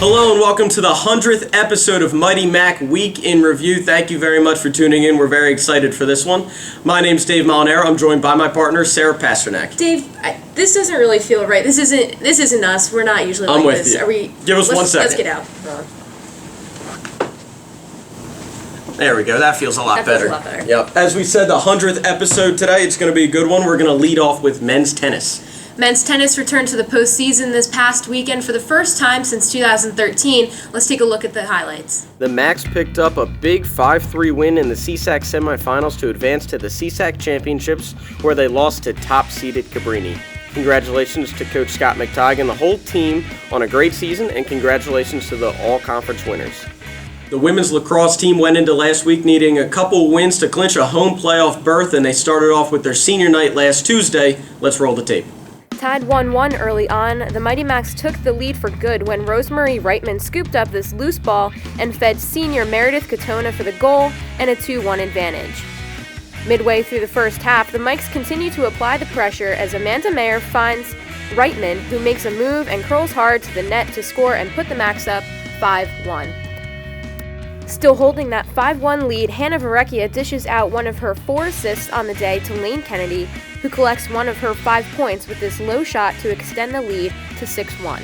Hello and welcome to the 100th episode of Mighty Mac Week in Review. Thank you very much for tuning in. We're very excited for this one. My name's Dave Molinaro. I'm joined by my partner, Sarah Pasternak. Dave, this doesn't really feel right. This isn't us. We're not usually like this. I'm with you. Are we? Give us 1 second. Let's get out. There we go. That feels a lot better. Feels a lot better. Yep. As we said, the 100th episode today, it's going to be a good one. We're going to lead off with men's tennis. Men's tennis returned to the postseason this past weekend for the first time since 2013. Let's take a look at the highlights. The Macs picked up a big 5-3 win in the CSAC semifinals to advance to the CSAC championships, where they lost to top-seeded Cabrini. Congratulations to Coach Scott McTighe and the whole team on a great season, and congratulations to the all-conference winners. The women's lacrosse team went into last week needing a couple wins to clinch a home playoff berth, and they started off with their senior night last Tuesday. Let's roll the tape. Tied 1-1 early on, the Mighty Macs took the lead for good when Rosemary Reitman scooped up this loose ball and fed senior Meredith Katona for the goal and a 2-1 advantage. Midway through the first half, the Mikes continue to apply the pressure as Amanda Mayer finds Reitman, who makes a move and curls hard to the net to score and put the Macs up 5-1. Still holding that 5-1 lead, Hannah Varecchia dishes out one of her 4 assists on the day to Lane Kennedy, who collects one of her 5 points with this low shot to extend the lead to 6-1.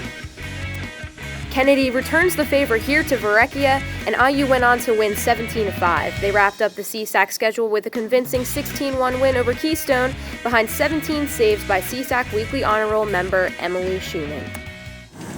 Kennedy returns the favor here to Varecchia, and IU went on to win 17-5. They wrapped up the CSAC schedule with a convincing 16-1 win over Keystone, behind 17 saves by CSAC Weekly Honor Roll member Emily Schumann.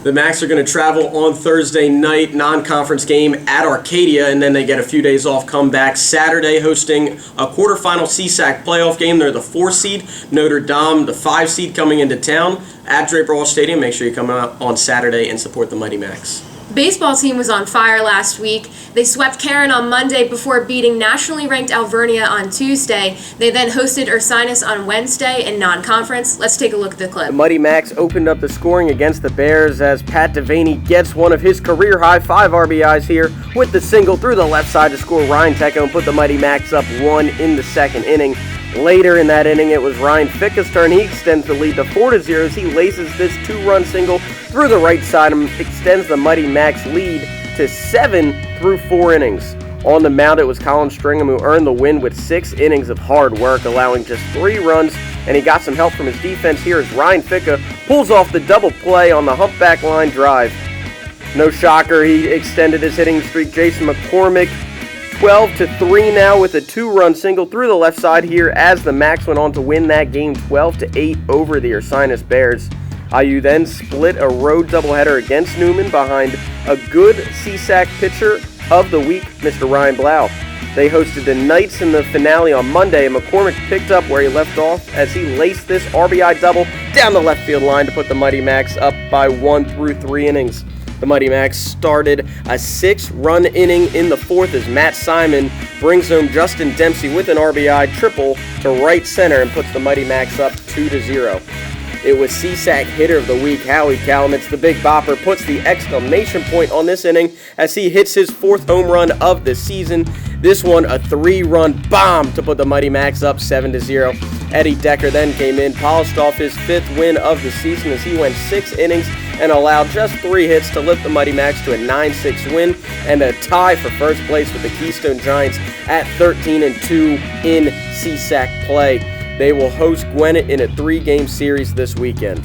The Macs are going to travel on Thursday night, non-conference game at Arcadia, and then they get a few days off, come back Saturday hosting a quarterfinal CSAC playoff game. They're the 4 seed, Notre Dame, the 5 seed coming into town at Draper Hall Stadium. Make sure you come out on Saturday and support the Mighty Macs. Baseball team was on fire last week. They swept Karen on Monday before beating nationally ranked Alvernia on Tuesday. They then hosted Ursinus on Wednesday in non-conference. Let's take a look at the clip. The Mighty Macs opened up the scoring against the Bears as Pat Devaney gets one of his career-high 5 RBIs here with the single through the left side to score Ryan Tecco and put the Mighty Macs up 1 in the second inning. Later in that inning, it was Ryan Ficka's turn. He extends the lead to 4-0 as he laces this 2-run single through the right side and extends the Mighty Macs lead to 7 through 4 innings. On the mound, it was Colin Stringham who earned the win with 6 innings of hard work, allowing just 3 runs, and he got some help from his defense here as Ryan Ficka pulls off the double play on the humpback line drive. No shocker, he extended his hitting streak. Jason McCormick 12-3 now with a 2-run single through the left side here as the Macs went on to win that game 12-8 over the Ursinus Bears. IU then split a road doubleheader against Newman behind a good CSAC pitcher of the week, Mr. Ryan Blau. They hosted the Knights in the finale on Monday, and McCormick picked up where he left off as he laced this RBI double down the left field line to put the Mighty Macs up by 1 through 3 innings. The Mighty Macs started a 6-run inning in the 4th as Matt Simon brings home Justin Dempsey with an RBI triple to right center and puts the Mighty Macs up 2-0. It was CSAC Hitter of the Week, Howie Kalamets, the Big Bopper, puts the exclamation point on this inning as he hits his 4th home run of the season. This one, a 3-run bomb to put the Mighty Macs up 7-0. Eddie Decker then came in, polished off his 5th win of the season as he went 6 innings and allowed just 3 hits to lift the Mighty Macs to a 9-6 win and a tie for first place with the Keystone Giants at 13-2 in CSAC play. They will host Gwinnett in a 3-game series this weekend.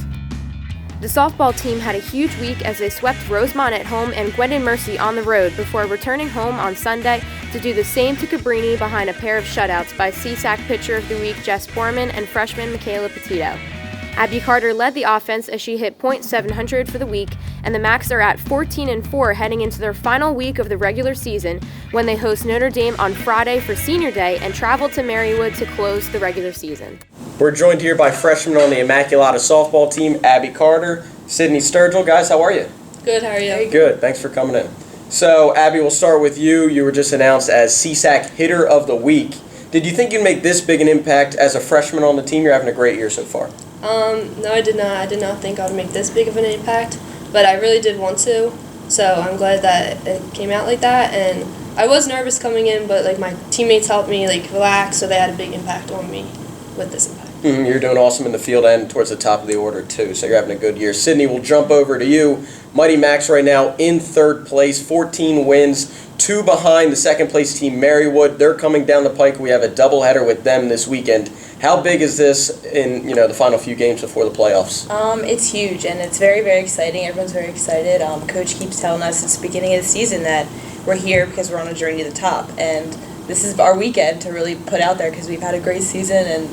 The softball team had a huge week as they swept Rosemont at home and Gwendolyn Mercy on the road before returning home on Sunday to do the same to Cabrini behind a pair of shutouts by CSAC Pitcher of the Week Jess Borman and freshman Michaela Petito. Abby Carter led the offense as she hit .700 for the week, and the Macs are at 14-4 heading into their final week of the regular season when they host Notre Dame on Friday for Senior Day and travel to Marywood to close the regular season. We're joined here by freshmen on the Immaculata softball team, Abby Carter, Sydney Sturgill. Guys, how are you? Good, how are you? Good, thanks for coming in. So, Abby, we'll start with you. You were just announced as CSAC Hitter of the Week. Did you think you'd make this big an impact as a freshman on the team? You're having a great year so far. No, I did not. I did not think I would make this big of an impact, but I really did want to. So I'm glad that it came out like that. And I was nervous coming in, but like my teammates helped me like relax, so they had a big impact on me. with this impact. You're doing awesome in the field and towards the top of the order, too, so you're having a good year. Sydney, we'll jump over to you. Mighty Macs right now in third place, 14 wins, 2 behind the second-place team, Marywood. They're coming down the pike. We have a doubleheader with them this weekend. How big is this in the final few games before the playoffs? It's huge, and it's very, very exciting. Everyone's very excited. Coach keeps telling us since the beginning of the season that we're here because we're on a journey to the top, and this is our weekend to really put out there because we've had a great season, and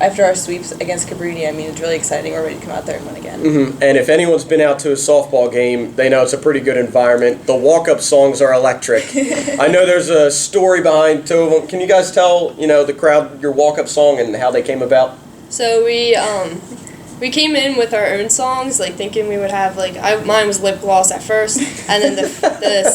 after our sweeps against Cabrini, I mean, it's really exciting. We're ready to come out there and win again. And if anyone's been out to a softball game, they know it's a pretty good environment. The walk-up songs are electric. I know there's a story behind 2 of them. Can you guys tell, the crowd your walk-up song and how they came about? So we came in with our own songs, like thinking we would have mine was Lip Gloss at first, and then the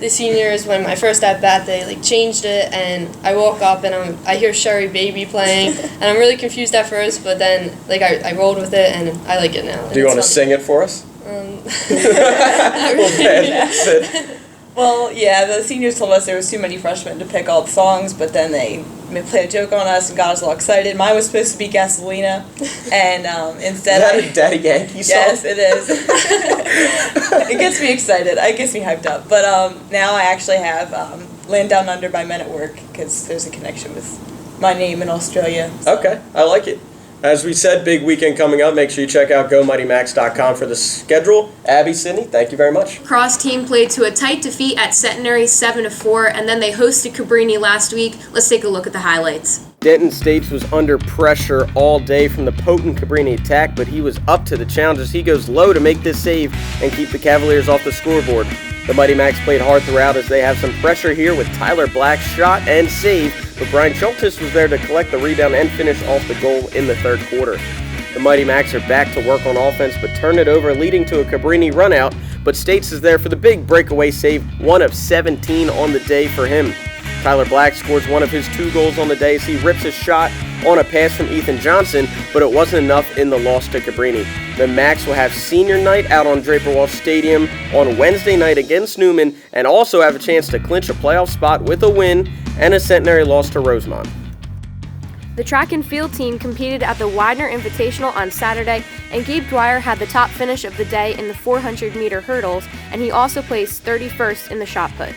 seniors when my first at bat they changed it, and I walk up and I hear Sherry Baby playing, and I'm really confused at first, but then I rolled with it and I like it now. Do you want to sing it for us? Well, yeah, the seniors told us there was too many freshmen to pick all the songs, but then they played a joke on us and got us all excited. Mine was supposed to be Gasolina, and instead Is that a Daddy Yankee song? Yes, it is. It gets me excited. It gets me hyped up. But now I actually have Land Down Under by Men at Work because there's a connection with my name in Australia. So. Okay, I like it. As we said, big weekend coming up. Make sure you check out GoMightyMacs.com for the schedule. Abby, Sydney, thank you very much. Cross team played to a tight defeat at Centenary 7-4, and then they hosted Cabrini last week. Let's take a look at the highlights. Denton States was under pressure all day from the potent Cabrini attack, but he was up to the challenge as he goes low to make this save and keep the Cavaliers off the scoreboard. The Mighty Macs played hard throughout as they have some pressure here with Tyler Black's shot and save, but Brian Schultes was there to collect the rebound and finish off the goal in the third quarter. The Mighty Macs are back to work on offense but turn it over, leading to a Cabrini runout, but States is there for the big breakaway save, 1 of 17 on the day for him. Tyler Black scores one of his 2 goals on the day as he rips a shot on a pass from Ethan Johnson, but it wasn't enough in the loss to Cabrini. The Macs will have senior night out on Draper Walsh Stadium on Wednesday night against Newman and also have a chance to clinch a playoff spot with a win and a Centenary loss to Rosemont. The track and field team competed at the Widener Invitational on Saturday, and Gabe Dwyer had the top finish of the day in the 400-meter hurdles, and he also placed 31st in the shot put.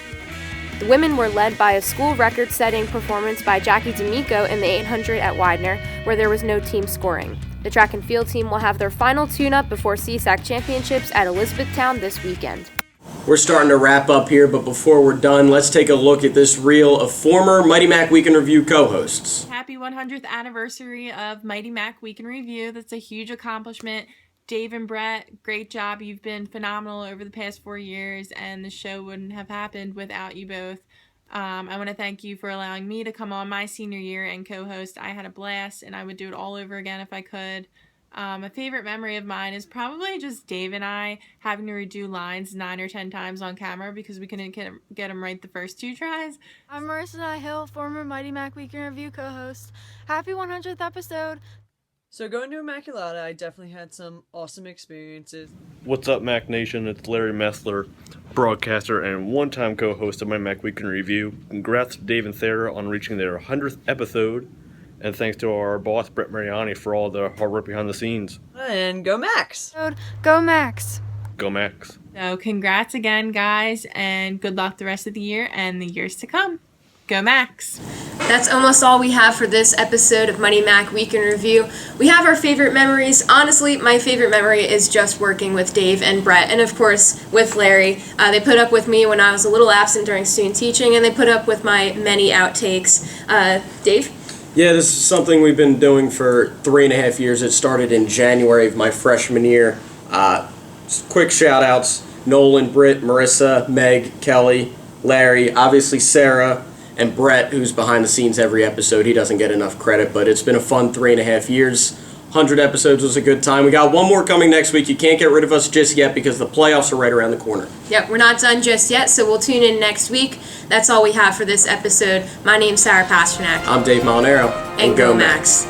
The women were led by a school record-setting performance by Jackie D'Amico in the 800 at Widener, where there was no team scoring. The track and field team will have their final tune-up before CSAC Championships at Elizabethtown this weekend. We're starting to wrap up here, but before we're done, let's take a look at this reel of former Mighty Mac Week in Review co-hosts. Happy 100th anniversary of Mighty Mac Week in Review. That's a huge accomplishment. Dave and Brett, great job. You've been phenomenal over the past 4 years, and the show wouldn't have happened without you both. I want to thank you for allowing me to come on my senior year and co-host. I had a blast, and I would do it all over again if I could. A favorite memory of mine is probably just Dave and I having to redo lines 9 or 10 times on camera because we couldn't get them right the first 2 tries. I'm Marissa Nihill, former Mighty Mac Week in Review co-host. Happy 100th episode! So going to Immaculata, I definitely had some awesome experiences. What's up, Mac Nation? It's Larry Messler, broadcaster and one-time co-host of my Mac Week in Review. Congrats to Dave and Sarah on reaching their 100th episode, and thanks to our boss, Brett Mariani, for all the hard work behind the scenes. And go Max! Go Max! Go Max. So congrats again, guys, and good luck the rest of the year and the years to come. Go Max! That's almost all we have for this episode of Mighty Mac Week in Review. We have our favorite memories. Honestly, my favorite memory is just working with Dave and Brett, and of course with Larry. They put up with me when I was a little absent during student teaching, and they put up with my many outtakes. Dave? Yeah, this is something we've been doing for 3.5 years. It started in January of my freshman year. Quick shout-outs, Nolan, Britt, Marissa, Meg, Kelly, Larry, obviously Sarah, and Brett, who's behind the scenes every episode. He doesn't get enough credit, but it's been a fun 3.5 years. 100 episodes was a good time. We got one more coming next week. You can't get rid of us just yet because the playoffs are right around the corner. Yep, we're not done just yet, so we'll tune in next week. That's all we have for this episode. My name's Sarah Pasternak. I'm Dave Molinaro. And go Max.